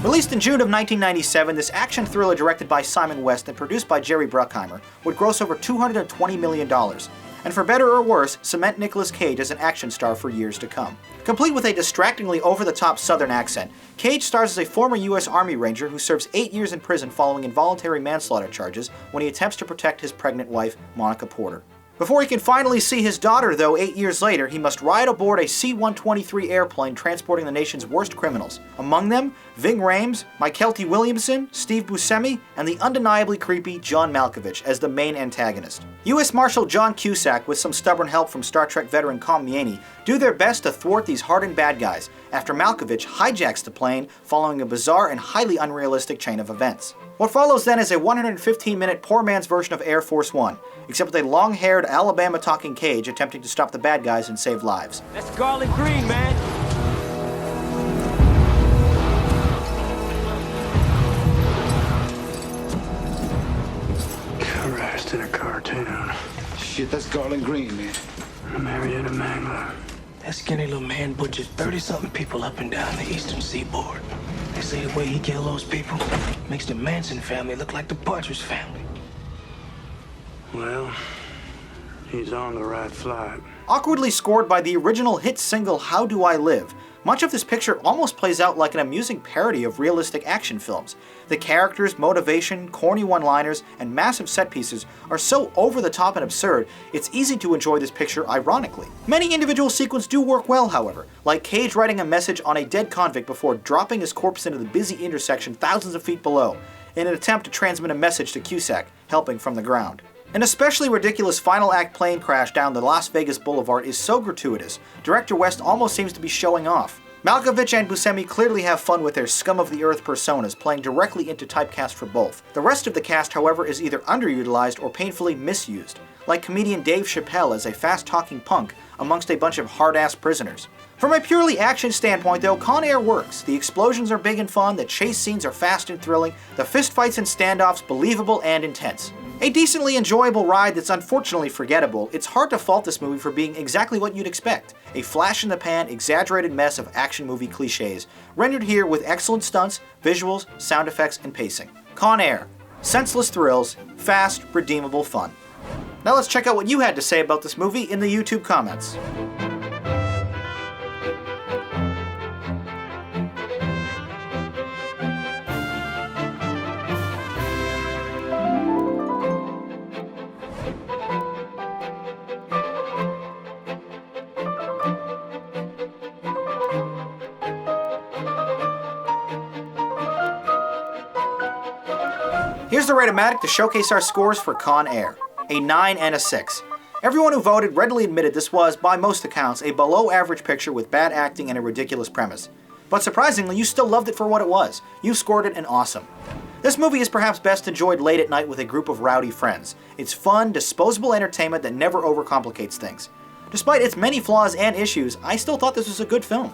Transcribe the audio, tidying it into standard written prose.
Released in June of 1997, this action thriller directed by Simon West and produced by Jerry Bruckheimer would gross over $220 million, and for better or worse, cement Nicolas Cage as an action star for years to come. Complete with a distractingly over-the-top southern accent, Cage stars as a former US Army Ranger who serves 8 years in prison following involuntary manslaughter charges when he attempts to protect his pregnant wife, Monica Porter. Before he can finally see his daughter, though, 8 years later, he must ride aboard a C-123 airplane transporting the nation's worst criminals. Among them, Ving Rhames, Mykelti Williamson, Steve Buscemi, and the undeniably creepy John Malkovich as the main antagonist. U.S. Marshal John Cusack, with some stubborn help from Star Trek veteran Com Meaney, do their best to thwart these hardened bad guys after Malkovich hijacks the plane following a bizarre and highly unrealistic chain of events. What follows then is a 115-minute poor man's version of Air Force One, except with a long-haired Alabama-talking Cage attempting to stop the bad guys and save lives. That's garlic green, man. Christ, in a cartoon. Shit, that's garlic green, man. Marietta Mangler. That skinny little man butchers 30-something people up and down the eastern seaboard. They say the way he killed those people makes the Manson family look like the Partridge family. Well, he's on the right flight. Awkwardly scored by the original hit single How Do I Live, much of this picture almost plays out like an amusing parody of realistic action films. The characters, motivation, corny one-liners, and massive set pieces are so over-the-top and absurd, it's easy to enjoy this picture ironically. Many individual sequences do work well, however, like Cage writing a message on a dead convict before dropping his corpse into the busy intersection thousands of feet below, in an attempt to transmit a message to Cusack, helping from the ground. An especially ridiculous final act plane crash down the Las Vegas Boulevard is so gratuitous, Director West almost seems to be showing off. Malkovich and Buscemi clearly have fun with their scum-of-the-earth personas, playing directly into typecast for both. The rest of the cast, however, is either underutilized or painfully misused, like comedian Dave Chappelle as a fast-talking punk amongst a bunch of hard-ass prisoners. From a purely action standpoint, though, Con Air works. The explosions are big and fun, the chase scenes are fast and thrilling, the fistfights and standoffs believable and intense. A decently enjoyable ride that's unfortunately forgettable, it's hard to fault this movie for being exactly what you'd expect. A flash-in-the-pan, exaggerated mess of action movie cliches, rendered here with excellent stunts, visuals, sound effects, and pacing. Con Air. Senseless thrills, fast, redeemable fun. Now let's check out what you had to say about this movie in the YouTube comments. Here's the Rate-O-Matic to showcase our scores for Con Air. A 9 and a 6. Everyone who voted readily admitted this was, by most accounts, a below-average picture with bad acting and a ridiculous premise. But surprisingly, you still loved it for what it was. You scored it an awesome. This movie is perhaps best enjoyed late at night with a group of rowdy friends. It's fun, disposable entertainment that never overcomplicates things. Despite its many flaws and issues, I still thought this was a good film.